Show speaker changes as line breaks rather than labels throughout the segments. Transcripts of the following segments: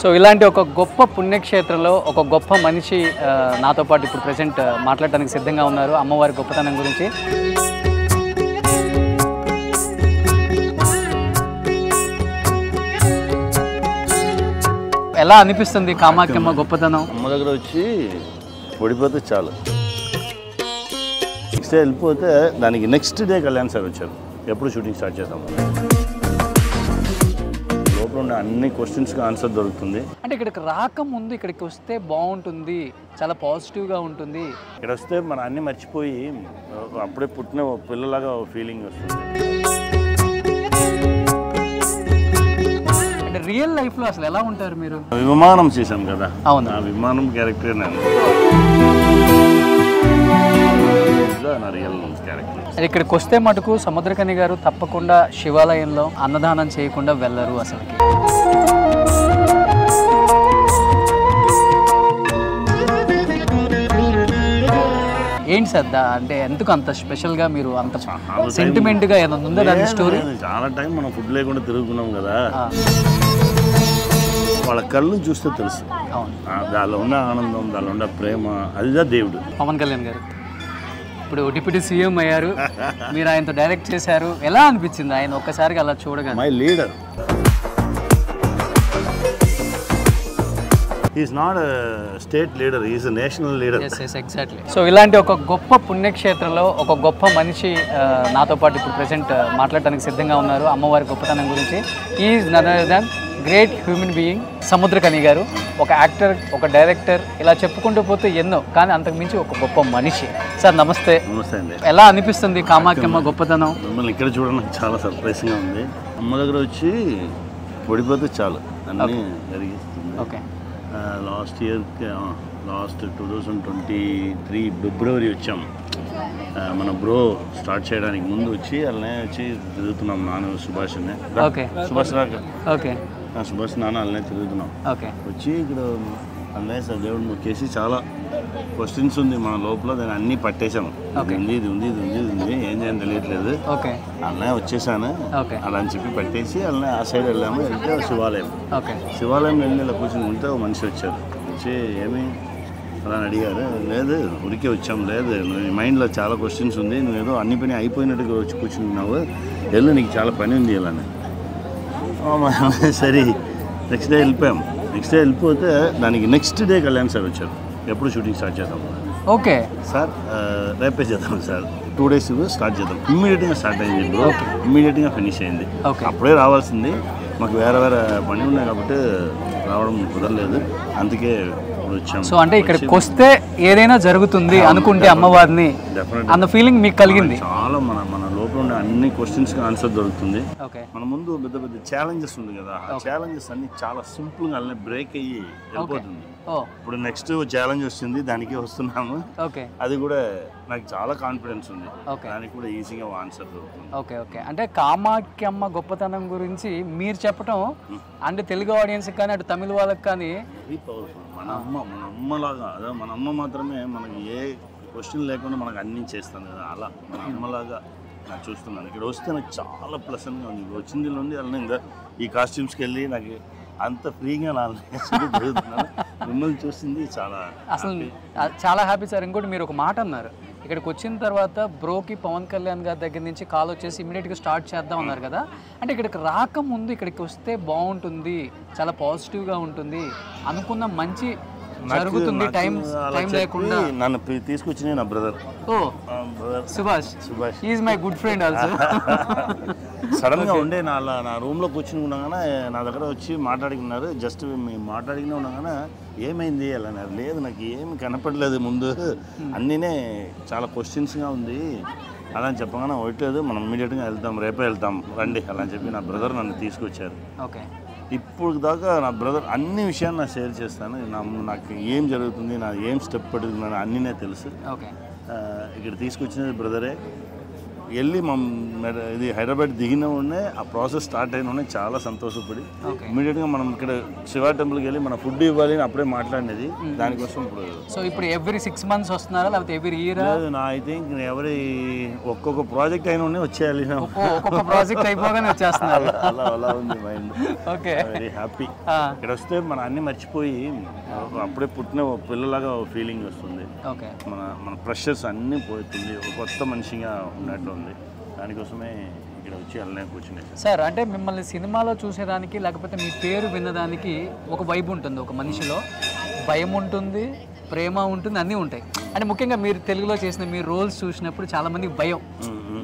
So ఇలాంటి ఒక గొప్ప పుణ్యక్షేత్రంలో ఒక గొప్ప మనిషి నాతో పాటు ఇప్పుడు ప్రెసెంట్ మాట్లాడడానికి సిద్ధంగా ఉన్నారు అమ్మవారి గొప్పతనం గురించి. ఎలా అనిపిస్తుంది కామాఖ్యమ్మ గొప్పతనం?
అమ్మ దగ్గర వచ్చి ఓడిపోతే చాలు, నెక్స్ట్ డే వెళ్ళిపోతే దానికి నెక్స్ట్ డే కళ్యాణ్ సార్ వచ్చారు. ఎప్పుడు షూటింగ్ స్టార్ట్ చేద్దాం, లోపల ఉండే అన్ని క్వశ్చన్స్కి ఆన్సర్ దొరుకుతుంది.
అంటే ఇక్కడికి రాకముందు ఇక్కడికి వస్తే బాగుంటుంది, చాలా పాజిటివ్గా ఉంటుంది,
ఇక్కడ వస్తే మన అన్ని మర్చిపోయి అప్పుడే పుట్టిన పిల్లలాగా ఫీలింగ్ వస్తుంది.
అంటే రియల్ లైఫ్లో అసలు ఎలా ఉంటారు మీరు?
విమానం చేశాం కదా,
అవును,
ఆ విమానం క్యారెక్టర్ నేను, నా రియల్ క్యారెక్టర్.
ఇక్కడికి వస్తే మటుకు సముద్రకని గారు తప్పకుండా శివాలయంలో అన్నదానం చేయకుండా వెళ్ళరు అసలుకి. ఏంటి సార్ అంటే ఎందుకు అంత స్పెషల్గా మీరు అంత సెంటిమెంట్గా ఏదైనా ఉందా దాని స్టోరీ?
చాలా టైం మనం ఫుడ్ లేకుండా తిరుగుతున్నాం కదా, వాళ్ళ కళ్ళు చూస్తే తెలుసు దానిలో ఉన్న ఆనందం, దానిలో ఉన్న ప్రేమ, అదిదా దేవుడు.
పవన్ కళ్యాణ్ గారు ఇప్పుడు డిప్యూటీ సీఎం అయ్యారు, మీరు ఆయనతో డైరెక్ట్ చేశారు, ఎలా అనిపించింది ఆయన ఒక్కసారిగా అలా చూడగా?
My leader, is not state leader, is national leader.
Exactly. So ఇలాంటి ఒక గొప్ప పుణ్యక్షేత్రంలో ఒక గొప్ప మనిషి నాతో పాటు ఇప్పుడు ప్రెసెంట్ మాట్లాడడానికి సిద్ధంగా ఉన్నారు అమ్మవారి గొప్పతనం గురించి. Is other than great human being Samuthirakani garu. ఒక యాక్టర్, ఒక డైరెక్టర్, ఇలా చెప్పుకుంటూ పోతే ఎన్నో, కానీ అంతకుమించి ఒక గొప్ప మనిషి. సార్ నమస్తే.
నమస్తే అండి.
ఎలా అనిపిస్తుంది కామాఖ్యమ్మ గొప్పతనం?
మిమ్మల్ని ఇక్కడ చూడడానికి చాలా సర్ప్రైజింగ్గా ఉంది. అమ్మ దగ్గర వచ్చి ఓడిపోతే చాలు, అన్నీ జరిగిస్తుంది.
ఓకే.
లాస్ట్ 2023 ఫిబ్రవరి వచ్చాం. మన బ్రో స్టార్ట్ చేయడానికి ముందు వచ్చి అలానే వచ్చి తిరుగుతున్నాం. నాన్న సుభాష్ సుభాష్ నాన్న అలానే తిరుగుతున్నాం. వచ్చి ఇక్కడ అన్నయ్య సార్ దేవుడు మొక్కేసి చాలా క్వశ్చన్స్ ఉంది మన లోపల, దాన్ని అన్నీ పట్టేశాము. ఇది ఉంది ఏం చేయని తెలియట్లేదు. అన్నయ్య వచ్చేసాను అలా అని చెప్పి పట్టేసి అలానే ఆ సైడ్ వెళ్ళాము. వెళ్తే శివాలయం వెళ్ళి ఇలా కూర్చొని ఉంటే ఒక మనిషి వచ్చారు. వచ్చి ఏమి అలా అడిగారు. లేదు ఉరికే వచ్చాము, లేదు నీ మైండ్లో చాలా క్వశ్చన్స్ ఉంది, నువ్వు ఏదో అన్ని పని అయిపోయినట్టుగా వచ్చి కూర్చున్నావు, వెళ్ళు నీకు చాలా పని ఉంది ఇలానే. సరే నెక్స్ట్ డే వెళ్ళిపోయాం. నెక్స్ట్ డే వెళ్ళిపోతే దానికి నెక్స్ట్ డే కళ్యాణ్ సార్ వచ్చారు. ఎప్పుడు షూటింగ్ స్టార్ట్ చేద్దాం?
ఓకే
సార్ రేపే చేద్దాం సార్, 2 days స్టార్ట్ చేద్దాం. ఇమ్మీడియట్గా స్టార్ట్ అయింది బ్రో, ఇమ్మీడియట్గా ఫినిష్ అయింది. అప్పుడే రావాల్సింది, మాకు వేరే పని ఉన్నాయి కాబట్టి రావడం కుదరలేదు, అందుకే వచ్చాం.
సో అంటే ఇక్కడికి వస్తే ఏదైనా జరుగుతుంది అనుకుంటే అమ్మవారిని అన్న ఫీలింగ్ మీకు కలిగింది?
చాలా మన లోపల ఉండే అన్ని క్వశ్చన్స్కి ఆన్సర్ దొరుకుతుంది. మన ముందు పెద్ద పెద్ద ఛాలెంజెస్ ఉంది కదా, ఆ ఛాలెంజెస్ అన్ని చాలా సింపుల్గా అలా బ్రేక్ అయ్యి వెళ్ళిపోతుంది. ఇప్పుడు నెక్స్ట్ ఛాలెంజ్ వచ్చింది, దానికే వస్తున్నాము. అది కూడా నాకు చాలా కాన్ఫిడెన్స్ ఉంది, దానికి కూడా ఈజీగా ఆన్సర్ దొరుకుతుంది.
ఓకే. అంటే కామాఖ్యమ్మ గొప్పతనం గురించి మీరు చెప్పడం అంటే తెలుగు ఆడియన్స్ కానీ అటు తమిళ వాళ్ళకి కానీ
పవర్ఫుల్. మన అమ్మలాగా, అదే మన అమ్మ మాత్రమే మనకి ఏ క్వశ్చన్ లేకుండా మనకు అన్నీ చేస్తాను కదా, అలా మన అమ్మలాగా నాకు చూస్తున్నాను. ఇక్కడ వస్తే నాకు చాలా ప్లసెంట్గా ఉంది. వచ్చింది నుండి అలానే ఇంకా ఈ కాస్ట్యూమ్స్కి వెళ్ళి నాకు అంత ఫ్రీగా జరుగుతున్నాను. మిమ్మల్ని చూసింది
చాలా హ్యాపీ సార్. ఇంకోటి మీరు ఒక మాట అన్నారు, ఇక్కడికి వచ్చిన తర్వాత బ్రోకి పవన్ కళ్యాణ్ గారి దగ్గర నుంచి కాల్ వచ్చేసి ఇమీడియట్గా స్టార్ట్ చేద్దాం అన్నారు కదా. అంటే ఇక్కడికి రాకముందు ఇక్కడికి వస్తే బాగుంటుంది, చాలా పాజిటివ్గా ఉంటుంది, అనుకున్న మంచి జరుగుతుంది, టైం లేకుండా
నన్ను తీసుకొచ్చిన నా brother
Subhash is my good friend also.
Sudden గా ఉండే నా రూమ్ లో కూర్చుని ఉండగానే నా దగ్గర వచ్చి మాట్లాడుకున్నారు. జస్ట్ మేము మాట్లాడుకునే ఉండగానే ఏమైంది అలా అన్నారు. లేదు నాకు ఏమి కనపడలేదు ముందు, అన్నీనే చాలా క్వశ్చన్స్గా ఉంది అలా అని చెప్పగానే ఒకట్లేదు, మనం ఇమీడియట్గా వెళ్తాం, రేపే వెళ్తాం రండి అలా అని చెప్పి నా బ్రదర్ నన్ను తీసుకొచ్చారు. ఇప్పుడు దాకా నా బ్రదర్ అన్ని విషయాలు నాకు షేర్ చేస్తాను. నాకు ఏం జరుగుతుంది, నా ఏం స్టెప్ పడుతున్నాను అన్నీ తెలుసు. ఇక్కడ తీసుకొచ్చినది బ్రదరే. వెళ్ళి ఇది హైదరాబాద్ దిగిన ఉండే ఆ ప్రాసెస్ స్టార్ట్ అయిన ఉండే చాలా సంతోషపడి ఇమీడియట్గా మనం ఇక్కడ శివ టెంపుల్కి వెళ్ళి మన ఫుడ్ ఇవ్వాలి అని అప్పుడే మాట్లాడినది. దానికోసం
ఇప్పుడు ఎవ్రీ 6 months వస్తున్నారా లేకపోతే ఎవ్రీ ఇయర్?
నా ఐ థింక్ ఎవరి ఒక్కొక్క ప్రాజెక్ట్ అయిన ఉండే వచ్చేయాలి,
ఒక్కొక్క ప్రాజెక్ట్ అయిపోగానే వచ్చేస్తున్నారు.
అలా ఉంది మైండ్.
Okay,
very happy. ఇక్కడ వస్తే మన అన్ని మర్చిపోయి అప్పుడే పుట్టిన పిల్లలాగా ఫీలింగ్ వస్తుంది.
ఓకే,
మన ప్రెషర్స్ అన్నీ పోతుంది, ఒక కొత్త మనిషిగా ఉన్నట్లు ఉంది. దానికోసమే ఇక్కడ వచ్చి అలానే కూర్చునే.
సార్ అంటే మిమ్మల్ని సినిమాలో చూసేదానికి లేకపోతే మీ పేరు విన్నదానికి ఒక వైబ్ ఉంటుంది, ఒక మనిషిలో భయం ఉంటుంది, ప్రేమ ఉంటుంది, అన్నీ ఉంటాయి. అంటే ముఖ్యంగా మీరు తెలుగులో చేసిన మీ రోల్స్ చూసినప్పుడు చాలామందికి భయం.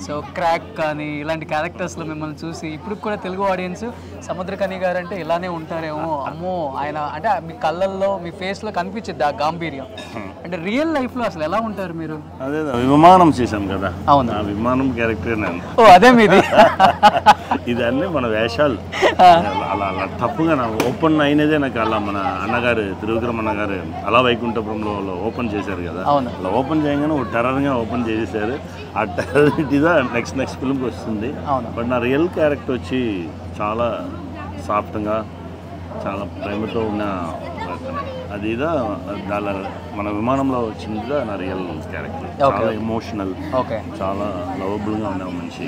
సో క్రాక్ కానీ ఇలాంటి క్యారెక్టర్స్లో మిమ్మల్ని చూసి ఇప్పుడు కూడా తెలుగు ఆడియన్స్ సముద్రకని గారు అంటే ఇలానే ఉంటారేమో, అమ్మో ఆయన అంటే మీ కళ్ళల్లో మీ ఫేస్లో కనిపించింది ఆ గాంభీర్యం. అంటే రియల్ లైఫ్లో అసలు ఎలా ఉంటారు మీరు?
అదే విమానం చేశాం కదా,
అవును,
ఆ విమానం క్యారెక్టర్ నేను.
ఓ అదే మీది.
ఇదన్నీ మన వేషాలు. అలా అలా తప్పుగా నా ఓపెన్ అయినదే నాకు. అలా మన అన్నగారు త్రివిక్రమ్ అన్నగారు అలా వైకుంఠపురంలో ఓపెన్ చేశారు కదా, అలా ఓపెన్ చేయగానే ఒక టెర్రర్గా ఓపెన్ చేసేసారు. ఆ టెర్రరిటీగా నెక్స్ట్ ఫిల్మ్కి వస్తుంది. బట్ నా రియల్ క్యారెక్టర్ వచ్చి చాలా సాఫ్ట్గా, చాలా ప్రేమతో ఉన్న అది దాని మన విమానంలో వచ్చిందిగా నా రియల్ క్యారెక్టర్. చాలా ఎమోషనల్, చాలా లవబుల్గా ఉన్న మనిషి.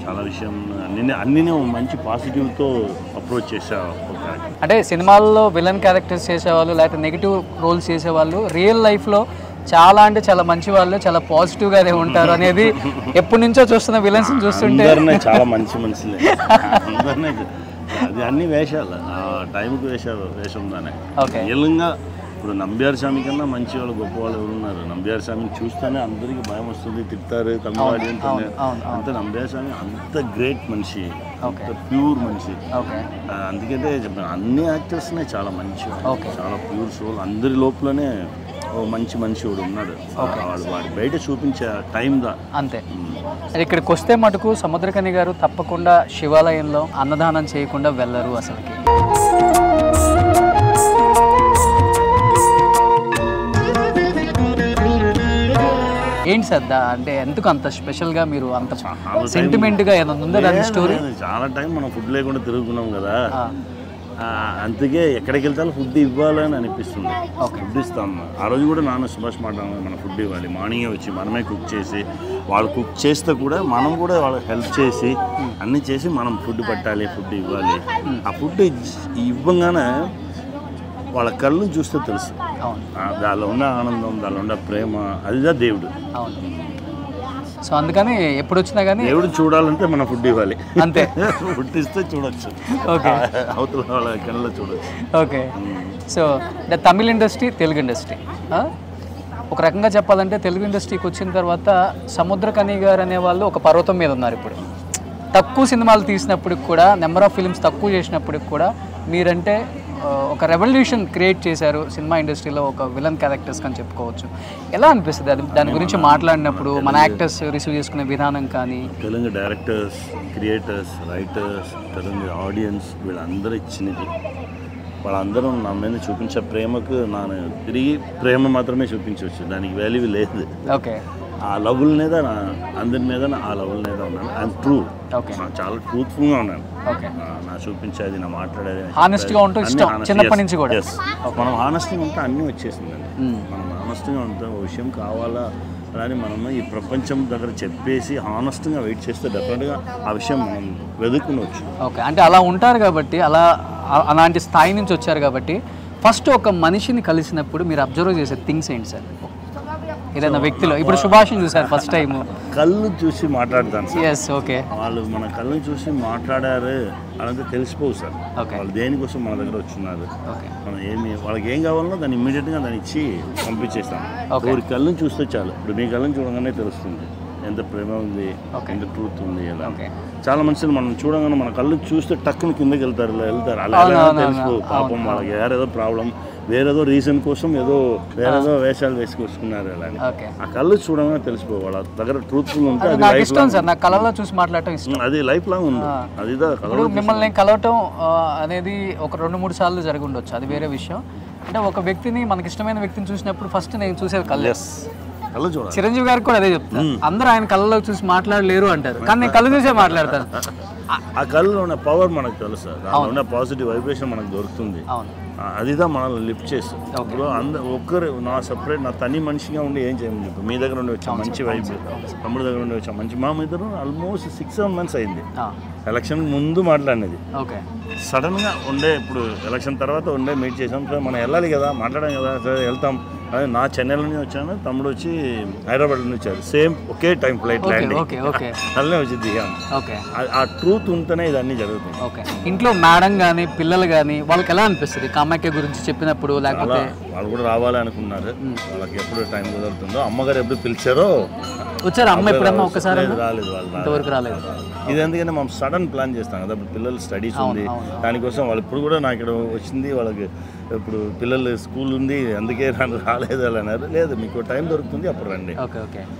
చాలా విషయం అన్ని మంచి పాజిటివ్తో అప్రోచ్ చేసే ఒక క్యారెక్టర్.
అంటే సినిమాల్లో విలన్ క్యారెక్టర్స్ చేసేవాళ్ళు లేకపోతే నెగిటివ్ రోల్స్ చేసేవాళ్ళు రియల్ లైఫ్లో చాలా అంటే చాలా మంచి వాళ్ళు, చాలా పాజిటివ్గానే ఉంటారు అనేది ఎప్పటి నుంచో చూస్తున్న విలన్స్ చూస్తుంటే
చాలా మంచి మనుషులే అందరినీ. అది అన్ని వేషాలు, ఆ టైంకి వేషం దానే. రియల్గా ఇప్పుడు నంబియార్ స్వామి కన్నా మంచి వాళ్ళు గొప్ప వాళ్ళు ఎవరున్నారు? నంబియార్ స్వామిని చూస్తేనే అందరికీ భయం వస్తుంది, తిడతారు తమిళ ఆడియన్స్. అంత నంబియార్ స్వామి అంత గ్రేట్ మనిషి, అంత ప్యూర్ మనిషి. అందుకైతే చెప్పాను అన్ని యాక్టర్స్నే చాలా మంచి, చాలా ప్యూర్ సోల్. అందరి లోపలనే ఓ మంచి మనిషి కూడా ఉన్నాడు. వాడు బయట చూపించే టైందా
అంతే. ఇక్కడికి వస్తే మటుకు సముద్రకని గారు తప్పకుండా శివాలయంలో అన్నదానం చేయకుండా వెళ్ళరు అసలుకి. ఏంటి సార్ అంటే ఎందుకు అంత స్పెషల్గా మీరు అంత సెంటిమెంట్గా ఏదైనా ఉందా దాని స్టోరీ?
చాలా టైం మనం ఫుడ్ లేకుండా తిరుగుతున్నాం కదా, అందుకే ఎక్కడికి వెళ్తాలో ఫుడ్ ఇవ్వాలని అనిపిస్తుంది. ఫుడ్ ఇస్తాం. ఆ రోజు కూడా నాన్న సుభాష్ మాట్లాడాలి, మన ఫుడ్ ఇవ్వాలి. మార్నింగే వచ్చి మనమే కుక్ చేసి, వాళ్ళు కుక్ చేస్తే కూడా మనం కూడా వాళ్ళకి హెల్ప్ చేసి అన్నీ చేసి మనం ఫుడ్ పెట్టాలి, ఫుడ్ ఇవ్వాలి. ఆ ఫుడ్ ఇవ్వగానే వాళ్ళ కళ్ళు చూస్తే తెలుసు దానిలో ఉన్న ఆనందం, దానిలో ఉన్న ప్రేమ, అదిదా దేవుడు.
సో అందుకని ఎప్పుడు వచ్చినా కానీ
దేవుడు చూడాలంటే మనం ఫుడ్ ఇవ్వాలి
అంతే.
ఫుడ్ ఇస్తే చూడొచ్చు, అవతల వాళ్ళ కళ్ళలో చూడొచ్చు.
ఓకే. సో తమిళ ఇండస్ట్రీ, తెలుగు ఇండస్ట్రీ ఒక రకంగా చెప్పాలంటే తెలుగు ఇండస్ట్రీకి వచ్చిన తర్వాత సముద్రకని గారు అనేవాళ్ళు ఒక పర్వతం మీద ఉన్నారు. ఇప్పుడు తక్కువ సినిమాలు తీసినప్పటికి కూడా, నెంబర్ ఆఫ్ ఫిల్మ్స్ తక్కువ చేసినప్పటికి కూడా మీరంటే ఒక రెవల్యూషన్ క్రియేట్ చేశారు సినిమా ఇండస్ట్రీలో, ఒక విలన్ క్యారెక్టర్స్ అని చెప్పుకోవచ్చు. ఎలా అనిపిస్తుంది అది దాని గురించి మాట్లాడినప్పుడు? మన యాక్టర్స్ రిసీవ్ చేసుకునే విధానం కానీ,
Telugu directors, creators, writers, Telugu audience వీళ్ళందరూ ఇచ్చినది. వాళ్ళందరూ నా మీద చూపించే ప్రేమకు నేను తిరిగి ప్రేమ మాత్రమే చూపించవచ్చు, దానికి వాల్యూ లేదు.
ఓకే.
ఆ లెవెల్ మీద అందరి మీద ఆ లెవెల్ మీద ఉన్నాను. ఐఎమ్ ట్రూ, చాలా ట్రూత్ఫుల్గా ఉన్నాను. నా చూపించేది, నా మాట్లాడేది
హానెస్ట్గా ఉంటూ ఇష్టం చిన్నప్పటి నుంచి కూడా.
మనం హానెస్ట్గా ఉంటే అన్నీ వచ్చేసిందండి. మనం హానెస్ట్గా ఉంటే ఒక విషయం కావాలా అని మనం ఈ ప్రపంచం దగ్గర చెప్పేసి హానెస్ట్గా వెయిట్ చేస్తే డెఫినెట్గా ఆ విషయం మనం వెతుక్కునవచ్చు.
ఓకే. అంటే అలా ఉంటారు కాబట్టి, అలాంటి స్థాయి నుంచి వచ్చారు కాబట్టి, ఫస్ట్ ఒక మనిషిని కలిసినప్పుడు మీరు అబ్జర్వ్ చేసే థింగ్స్ ఏంటి సార్? ఏదైనా వ్యక్తిలో ఇప్పుడు సుభాష్ని చూసారు ఫస్ట్ టైం,
కళ్ళు చూసి మాట్లాడతాను సార్.
ఎస్. ఓకే.
వాళ్ళు మన కళ్ళు చూసి మాట్లాడారు అదంతా తెలిసిపోవు సార్. వాళ్ళు దేనికోసం మన దగ్గర వచ్చున్నారు, మనం వాళ్ళకి ఏం కావాలన్నా దాన్ని ఇమ్మీడియట్గా దాన్ని ఇచ్చి పంపించేస్తాం. ఒకరి కళ్ళని చూస్తే చాలు. ఇప్పుడు మీ కళ్ళని చూడగానే తెలుస్తుంది ఎంత ప్రేమ ఉంది, ఎంత ట్రూత్ ఉంది. అలా చాలా మనుషులు మనం చూడగానే మన కళ్ళు చూస్తే టక్కున కిందకి వెళ్తారు, అలా తెలిసిపోవు. పాపం వాళ్ళకి ఏదో ప్రాబ్లం, వేరేదో రీజన్ కోసం వేరేదో వేషాలు వేసుకొచ్చుకున్నారు. అలా ఆ కళ్ళు చూడగానే తెలిసిపోవు. వాళ్ళ దగ్గర ట్రూత్ఫుల్ ఉంటే అది లైఫ్ లాంగ్ ఉంది. అదిదా
మిమ్మల్ని కలవటం అనేది ఒక 2-3 సార్లు జరిగి ఉండొచ్చు, అది వేరే విషయం. అంటే ఒక వ్యక్తిని, మనకి ఇష్టమైన వ్యక్తిని చూసినప్పుడు ఫస్ట్ నేను చూసేది కళ్ళు. చిరంజీవి గారికి కూడా అదే చెప్తాను, అందరూ ఆయన కళ్ళలో చూసి మాట్లాడలేరు అంటారు, కానీ నేను కళ్ళు చూసే మాట్లాడతాను.
ఆ కళ్ళలో ఉన్న పవర్ మనకు తెలుసు, దానిలో ఉన్న పాజిటివ్ వైబ్రేషన్ మనకు దొరుకుతుంది. అదిదా మనల్ని లిఫ్ట్ చేసి ఇప్పుడు ఒక్కరు నా సపరేట్ నా తని మనిషిగా ఉండి ఏం చేయమని చెప్పి మీ దగ్గర నుండి వచ్చాం మంచి వైబ్, తమ్ముడు దగ్గర నుండి వచ్చాం మంచి. మా ఇద్దరు ఆల్మోస్ట్ 6-7 months అయింది ఎలక్షన్ ముందు మాట్లాడినది. సడన్గా ఉండే ఇప్పుడు ఎలక్షన్ తర్వాత ఉండే మీట్ చేసాం. సార్ మనం వెళ్ళాలి కదా, మాట్లాడాం కదా, సరే వెళ్తాం. అదే నా చెన్నై నుంచి వచ్చాను, తమ్ముడు వచ్చి హైదరాబాద్ నుంచి వచ్చారు. సేమ్ ఒకే టైం ఫ్లైట్ ల్యాండింగ్ అల్లనే వచ్చి దిగాం. ఆ ట్రూత్ ఉంటేనే ఇదన్నీ జరుగుతుంది.
ఇంట్లో మేడం కానీ పిల్లలు కానీ వాళ్ళకి ఎలా అనిపిస్తుంది కామాఖ్య గురించి చెప్పినప్పుడు? లేకపోతే
వాళ్ళు కూడా రావాలి అనుకున్నారు, వాళ్ళకి ఎప్పుడు టైం కుదురుతుందో. అమ్మగారు ఎప్పుడు పిలిచారో
వచ్చారు. అమ్మ ఎప్పుడన్నా ఒకసారి
రాలేదు, వాళ్ళు
ఇంతవరకు రాలేదు.
ఇది ఎందుకంటే మనం సడన్ ప్లాన్ చేస్తాం కదా, ఇప్పుడు పిల్లలు స్టడీస్ ఉంది దానికోసం. వాళ్ళు ఇప్పుడు కూడా నాకు ఇక్కడ వచ్చింది, వాళ్ళకి ఇప్పుడు పిల్లలు స్కూల్ ఉంది అందుకే రాలేదు అని అన్నారు. లేదు మీకు టైం దొరుకుతుంది అప్పుడు రండి.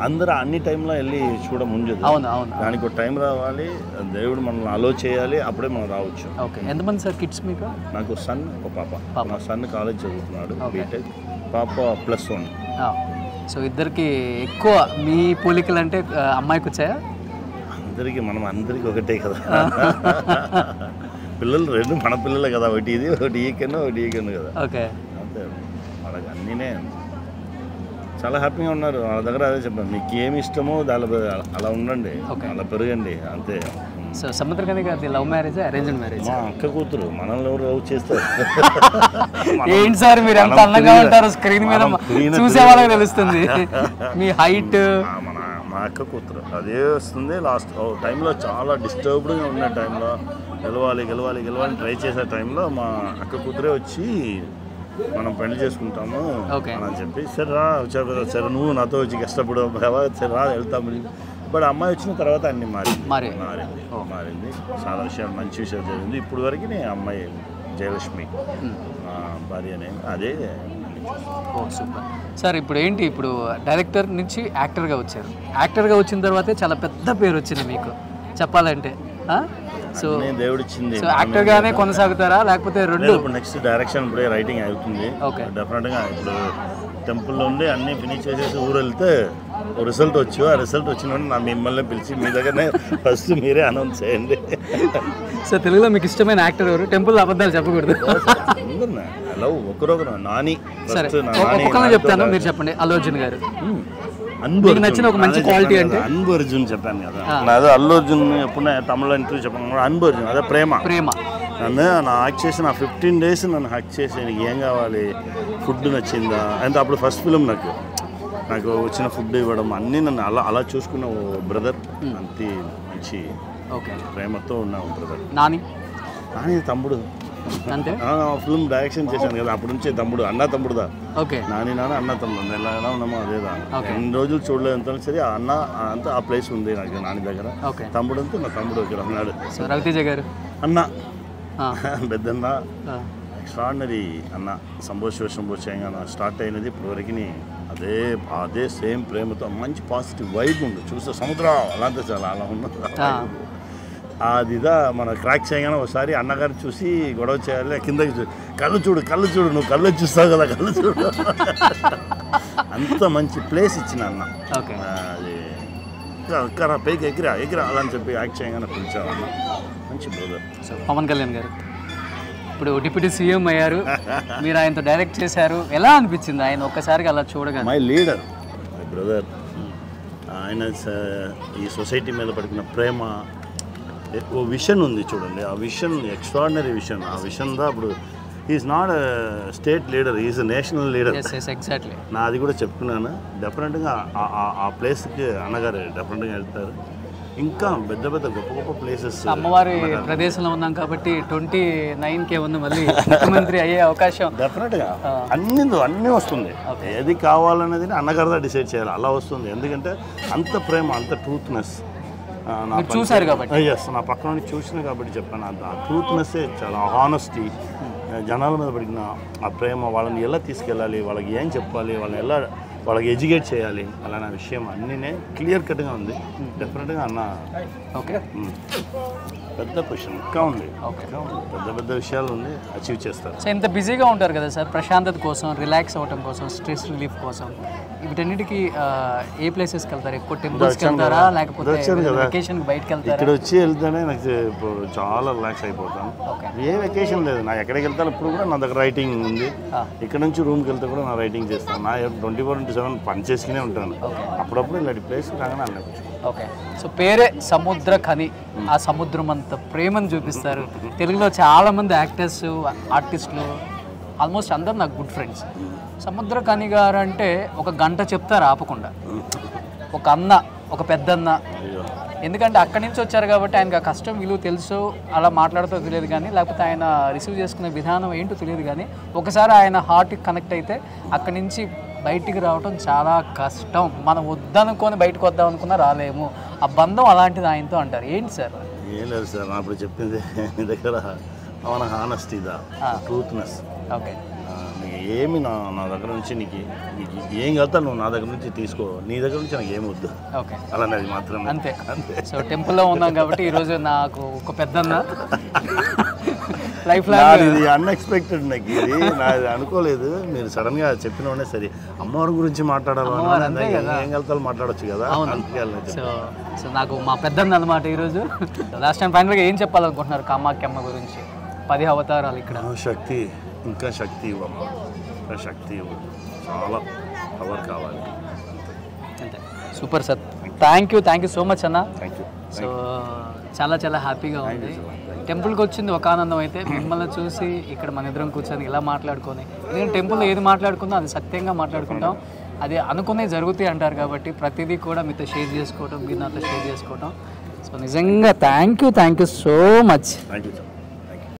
అందరూ అన్ని టైంలో వెళ్ళి చూడముందు దానికి టైం రావాలి, దేవుడు మనల్ని అలో చేయాలి, అప్పుడే మనం రావచ్చు.
ఎంతమంది సార్ కిడ్స్ మీకు?
నాకు సన్ ఒక పాప. నా సన్ కాలేజ్ చదువుతున్నాడు బీటెక్, పాప +1.
సో ఇద్దరికి ఎక్కువ మీ పోలికలు అంటే అమ్మాయికి వచ్చాయా?
అందరికీ ఒకటే కదా పిల్లలు, రెండు మన పిల్లలే కదా, ఒకటి ఇది ఒకటి ఈకెన్ కదా. అంతే వాళ్ళకి అన్నీనే చాలా హ్యాపీగా ఉన్నారు. వాళ్ళ దగ్గర అదే చెప్పాను, మీకు ఏమి ఇష్టమో అలా ఉండండి, అలా పెరగండి అంతే.
సో సముద్రకని గారి లవ్ మ్యారేజ్ అరేంజ్డ్ మ్యారేజ్?
మా అక్క కూతురు. మనల్ని ఎవరు లవ్ చేస్తారు?
ఏంటి సార్ మీరు ఎంత అందంగా ఉంటారు, స్క్రీన్ మీద చూసే వాళ్ళకి తెలుస్తుంది మీ హైట్.
మా అక్క కూతురు అదే వస్తుంది. లాస్ట్ టైంలో చాలా డిస్టర్బ్డ్గా ఉన్న టైంలో గెలవాలి ట్రై చేసే టైంలో మా అక్క కూతురే వచ్చి మనం పెళ్లి చేసుకుంటాము అని చెప్పి, సరే రా వచ్చావు కదా, సరే నువ్వు నాతో వచ్చి కష్టపడు, సరే రా వెళ్తాము. బట్ అమ్మాయి వచ్చిన తర్వాత అన్ని మారింది. చాలా విషయాలు మంచి విషయాలు జరిగింది. ఇప్పుడు వరకు అమ్మాయి జయలక్ష్మి భార్యనే అదే.
Super sir. ఇప్పుడు ఏంటి, ఇప్పుడు డైరెక్టర్ నుంచి యాక్టర్గా వచ్చారు. యాక్టర్గా వచ్చిన తర్వాతే చాలా పెద్ద పేరు వచ్చింది మీకు చెప్పాలంటే. సో
దేవుడిచ్చింది.
సో యాక్టర్గానే కొనసాగుతారా లేకపోతే రెండు?
ఇప్పుడు నెక్స్ట్ డైరెక్షన్ ఇప్పుడే రైటింగ్ అవుతుంది. డెఫినెట్గా ఇప్పుడు టెంపుల్లో ఉండి అన్నీ ఫినిష్ చేసేసి ఊరు వెళ్తే రిజల్ట్ వచ్చు. ఆ రిజల్ట్ వచ్చిన నా మిమ్మల్ని పిలిచి మీ దగ్గరనే ఫస్ట్ మీరే అనౌన్స్ చేయండి.
సో తెలుగులో మీకు ఇష్టమైన యాక్టర్ ఎవరు? టెంపుల్ అబద్ధాలు చెప్పకూడదు.
ఒకరొకరు నాని.
సరే ఒక్కొక్కరిని చెప్తాను, మీరు చెప్పండి. అల్లు అర్జున్ గారు మీకు నచ్చిన ఒక మంచి క్వాలిటీ అంటే?
అన్బు అర్జున్ చెప్పాను కదా, అదే అల్లు అర్జున్ ఎప్పుడు తమిళ ఇంటర్వ్యూ చెప్పాను. అన్బు అర్జున్ అదే ప్రేమ. నన్ను యాక్ట్ చేసి నా 15 days నన్ను హ్యాక్ చేసి నీకు ఏం కావాలి, ఫుడ్ నచ్చిందా అంటే అప్పుడు ఫస్ట్ ఫిలిం నాకు వచ్చిన ఫుడ్ ఇవ్వడం అన్నీ నన్ను అలా చూసుకున్న ఓ బ్రదర్. అంతే మంచి ప్రేమతో ఉన్న బ్రదర్. నాని తమ్ముడు
అంతే.
ఫిల్మ్ డైరెక్షన్ చేశాను కదా అప్పుడు నుంచి తమ్ముడు, తమ్ముడుదా. నాని అన్న తమ్ముడు ఎలా ఉన్నామో అదేదా. ఎన్ని రోజులు చూడలేదు సరే అన్న అంతా ఆ ప్లేస్ ఉంది నాకు నాని దగ్గర. తమ్ముడు అంతా నా తమ్ముడు ఇక్కడ ఉన్నాడు.
రవితేజ గారు
అన్న పెద్దన్న ఎక్స్ట్రాడినరీ అన్న. శంభో చేయంగా స్టార్ట్ అయినది ఇప్పుడు వరకు అదే సేమ్ ప్రేమతో మంచి పాజిటివ్ వైబ్ ఉంది. చూస్తే సముద్రం అలాంటి చాలా అలా ఉన్నది. అదిదా మన క్రాక్ చేయగానే ఒకసారి అన్నగారు చూసి గొడవ చేయాలి, కిందకి కళ్ళు చూడు నువ్వు కళ్ళు చూస్తావు కదా, కళ్ళు చూడు. అంత మంచి ప్లేస్ ఇచ్చిన అన్న. అది ఎక్కరా పైకి ఎగిరా అలా అని చెప్పి యాక్ట్ చేయగానే పిలిచావు అన్న. మంచి బ్రదర్.
పవన్ కళ్యాణ్ గారు ఇప్పుడు డిప్యూటీ సీఎం అయ్యారు, మీరు ఆయనతో డైరెక్ట్ చేశారు, ఎలా అనిపించింది ఆయన ఒక్కసారిగా అలా చూడగానే?
My leader, my brother. ఆయన ఈ సొసైటీ మీద పడుకున్న ప్రేమ, ఓ విషన్ ఉంది చూడండి. ఆ విషన్ ఎక్స్ట్రాడినరీ విషన్. ఆ విషన్ దా ఇప్పుడు is not state leader, is national leader.
Exactly.
నా అది కూడా చెప్పుకున్నాను. డెఫినెట్గా ఆ ప్లేస్కి అన్నగారు డెఫినెట్గా వెళ్తారు. ఇంకా పెద్ద గొప్ప ప్లేసెస్.
అమ్మవారి ప్రదేశంలో ఉన్నాం కాబట్టి 29కే ఉంది మళ్ళీ ముఖ్యమంత్రి అయ్యే అవకాశం.
డెఫినెట్గా అన్నీ వస్తుంది. ఏది కావాలనేది అన్నగారిదా డిసైడ్ చేయాలి, అలా వస్తుంది. ఎందుకంటే అంత ప్రేమ, అంత ట్రూత్నెస్
చూసారు కాబట్టి.
ఎస్, నా పక్కన నుంచి చూసిన కాబట్టి చెప్పాను. ఆ ట్రూత్నెస్సే చాలా హానెస్టీ, జనాల మీద పడిన ఆ ప్రేమ, వాళ్ళని ఎలా తీసుకెళ్ళాలి, వాళ్ళకి ఏం చెప్పాలి, వాళ్ళకి ఎడ్యుకేట్ చేయాలి అలానే విషయం అన్నీనే క్లియర్ కట్గా ఉంది. డెఫినెట్గా అన్న.
ఓకే.
పెద్ద క్వశ్చన్ ఇంకా ఉంది. పెద్ద పెద్ద విషయాలు ఉంది, అచీవ్ చేస్తారు.
సో ఇంత బిజీగా ఉంటారు కదా సార్, ప్రశాంతత కోసం, రిలాక్స్ అవ్వడం కోసం, స్ట్రెస్ రిలీఫ్ కోసం వీటన్నిటికీ ఏ ప్లేసెస్కి వెళ్తారు? ఎక్కువ టెంపుల్స్కి వెళ్తారా లేకపోతే వెకేషన్కి బయటకు వెళ్తారా?
ఇక్కడ వచ్చి వెళ్తేనే నాకు చాలా రిలాక్స్ అయిపోతాను. ఏ వెకేషన్ లేదు, నా ఎక్కడికి వెళ్తాను ఇప్పుడు కూడా నా దగ్గర రైటింగ్ ఉంది. ఇక్కడ నుంచి రూమ్కి వెళ్తే కూడా నా రైటింగ్ చేస్తాను. నా 24/7 పని చేసుకునే ఉంటాను. అప్పుడప్పుడు ఇలాంటి ప్లేస్ రాగానే అన్నట్టు.
ఓకే, సో పేరే సముద్ర ఖని. ఆ సముద్రం అంత ప్రేమను చూపిస్తారు. తెలుగులో చాలామంది యాక్టర్స్, ఆర్టిస్టులు, ఆల్మోస్ట్ అందరు నాకు గుడ్ ఫ్రెండ్స్. సముద్ర ఖని గారు అంటే ఒక గంట చెప్తారు ఆపకుండా. ఒక అన్న, ఒక పెద్దన్న. ఎందుకంటే అక్కడి నుంచి వచ్చారు కాబట్టి ఆయనకు ఆ కష్టం విలువ తెలుసు. అలా మాట్లాడుతూ తెలియదు కానీ, లేకపోతే ఆయన రిసీవ్ చేసుకునే విధానం ఏంటో తెలియదు కానీ, ఒకసారి ఆయన హార్ట్కి కనెక్ట్ అయితే అక్కడి నుంచి బయటికి రావడం చాలా కష్టం. మనం వద్దనుకొని బయటకు వద్దాం అనుకున్నా రాలేము. ఆ బంధం అలాంటిది ఆయనతో అంటారు. ఏంటి సార్?
ఏం లేదు సార్, నా ఇప్పుడు చెప్పింది మీ దగ్గర మన హానెస్టీదా, ట్రూత్నెస్.
ఓకే,
నీకు ఏమి నా దగ్గర నుంచి నీకు ఏం కలుగుతా నువ్వు నా దగ్గర నుంచి తీసుకో, నీ దగ్గర నుంచి నాకు ఏమి వద్దు.
ఓకే,
అలానేది మాత్రమే.
అంతే. సో టెంపుల్లో ఉన్నాం కాబట్టి ఈరోజు నాకు ఒక పెద్దన్న లైఫ్ లాంగ్.
ఇది అన్ఎక్స్పెక్టెడ్, నాకు ఇది నాది అనుకోలేదు. మీరు సడన్ గా చెప్పిన సరే అమ్మవారి గురించి మాట్లాడాలి, ఏం కలుగుతా మాట్లాడచ్చు కదా.
సో నాకు మా పెద్దన్న అనమాట ఈరోజు. లాస్ట్ టైం ఫైనల్గా ఏం చెప్పాలనుకుంటున్నారు కామాఖ్యమ్మ గురించి? 10 అవతారాలు ఇక్కడ.
శక్తి, ఇంకా శక్తి ఇవ్వమ్మా, ఇంకా శక్తి ఇవ్వు, చాలా పవర్ కావాలి.
అంతే. Super sir, thank you so much అన్న.
Thank you.
సో చాలా హ్యాపీగా ఉంది. టెంపుల్కి వచ్చింది ఒక ఆనందం అయితే, మిమ్మల్ని చూసి ఇక్కడ మన ఇద్దరం కూర్చొని ఇలా మాట్లాడుకొని, ఎందుకంటే టెంపుల్లో ఏది మాట్లాడుకుందో అది సత్యంగా మాట్లాడుకుంటాం. అది అనుకునే జరుగుతాయి అంటారు కాబట్టి ప్రతిదీ కూడా మీతో షేర్ చేసుకోవటం, మీరు నాతో షేర్ చేసుకోవటం. సో నిజంగా thank you so much.
Thank you sir.